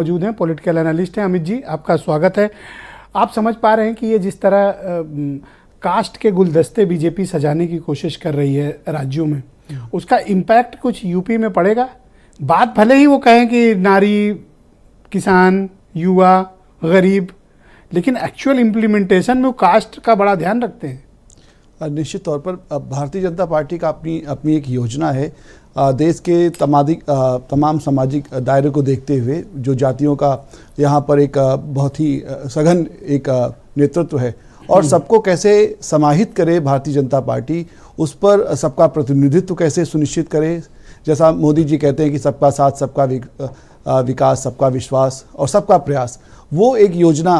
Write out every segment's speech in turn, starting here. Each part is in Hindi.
मौजूद हैं, पॉलिटिकल एनालिस्ट हैं। अमित जी, आपका स्वागत है। आप समझ पा रहे हैं कि ये जिस तरह कास्ट के गुलदस्ते बीजेपी सजाने की कोशिश कर रही है राज्यों में, उसका इम्पैक्ट कुछ यूपी में पड़ेगा? बात भले ही वो कहें कि नारी, किसान, युवा, गरीब, लेकिन एक्चुअल इम्प्लीमेंटेशन में वो कास्ट का बड़ा ध्यान रखते हैं। निश्चित तौर पर भारतीय जनता पार्टी का अपनी एक योजना है देश के तमाम सामाजिक दायरे को देखते हुए, जो जातियों का यहाँ पर एक बहुत ही सघन एक नेतृत्व है और सबको कैसे समाहित करे भारतीय जनता पार्टी, उस पर सबका प्रतिनिधित्व कैसे सुनिश्चित करे। जैसा मोदी जी कहते हैं कि सबका साथ, सबका विकास, सबका विश्वास और सबका प्रयास, वो एक योजना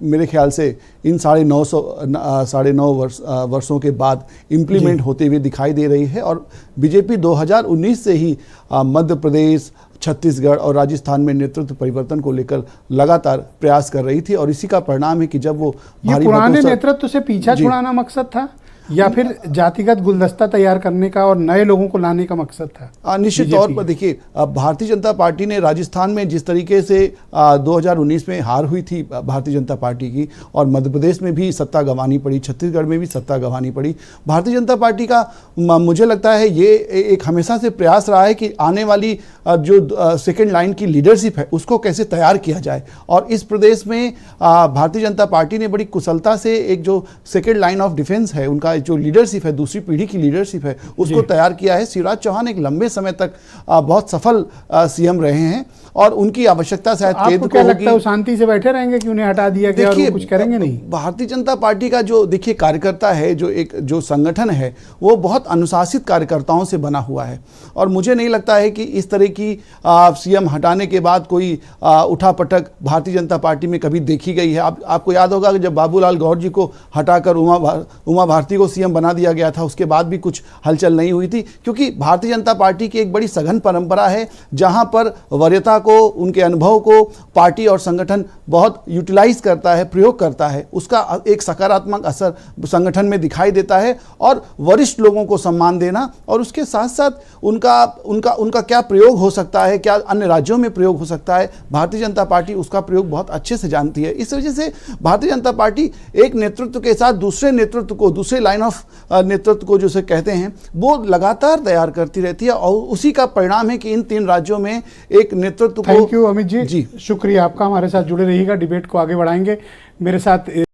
मेरे ख्याल से इन 9.5 वर्षों के बाद इम्प्लीमेंट होते हुए दिखाई दे रही है। और बीजेपी 2019 से ही मध्य प्रदेश, छत्तीसगढ़ और राजस्थान में नेतृत्व परिवर्तन को लेकर लगातार प्रयास कर रही थी और इसी का परिणाम है कि जब वो पुराने नेतृत्व से पीछा छुड़ाना मकसद था या फिर जातिगत गुलदस्ता तैयार करने का और नए लोगों को लाने का मकसद था? निश्चित तौर पर देखिए, भारतीय जनता पार्टी ने राजस्थान में जिस तरीके से 2019 में हार हुई थी भारतीय जनता पार्टी की, और मध्य प्रदेश में भी सत्ता गंवानी पड़ी, छत्तीसगढ़ में भी सत्ता गंवानी पड़ी, भारतीय जनता पार्टी का मुझे लगता है ये एक हमेशा से प्रयास रहा है कि आने वाली जो सेकेंड लाइन की लीडरशिप है उसको कैसे तैयार किया जाए। और इस प्रदेश में भारतीय जनता पार्टी ने बड़ी कुशलता से एक जो सेकेंड लाइन ऑफ डिफेंस है, उनका जो लीडरशिप है, दूसरी पीढ़ी की लीडरशिप है, उसको तैयार किया है। शिवराज चौहान एक लंबे समय तक बहुत सफल सीएम रहे हैं और उनकी आवश्यकता शायद केंद्र को होगी। वो शांति से बैठे रहेंगे कि उन्हें हटा दिया गया और वो कुछ करेंगे नहीं? भारतीय जनता पार्टी का जो देखिए कार्यकर्ता है, जो संगठन है, वो बहुत अनुशासित कार्यकर्ताओं से बना हुआ है और मुझे नहीं लगता है कि इस तरह की सीएम हटाने के बाद कोई उठापटक भारतीय जनता पार्टी में कभी देखी गई है। आपको याद होगा कि जब बाबूलाल गौर जी को हटाकर उमा भारती को सीएम बना दिया गया था, उसके बाद भी कुछ हलचल नहीं हुई थी, क्योंकि भारतीय जनता पार्टी की एक बड़ी सघन परंपरा है जहां पर वरीयता को, उनके अनुभव को पार्टी और संगठन बहुत यूटिलाइज करता है, प्रयोग करता है। उसका एक सकारात्मक असर संगठन में दिखाई देता है और वरिष्ठ लोगों को सम्मान देना और उसके साथ साथ उनका क्या प्रयोग हो सकता है, क्या अन्य राज्यों में प्रयोग हो सकता है, भारतीय जनता पार्टी उसका प्रयोग बहुत अच्छे से जानती है। इस वजह से भारतीय जनता पार्टी एक नेतृत्व के साथ दूसरे नेतृत्व को, दूसरे लाइन ऑफ नेतृत्व को जिसे कहते हैं, वो लगातार तैयार करती रहती है और उसी का परिणाम है कि इन 3 राज्यों में एक नेतृत्व। थैंक यू अमित जी, शुक्रिया आपका। हमारे साथ जुड़े रहिएगा, डिबेट को आगे बढ़ाएंगे। मेरे साथ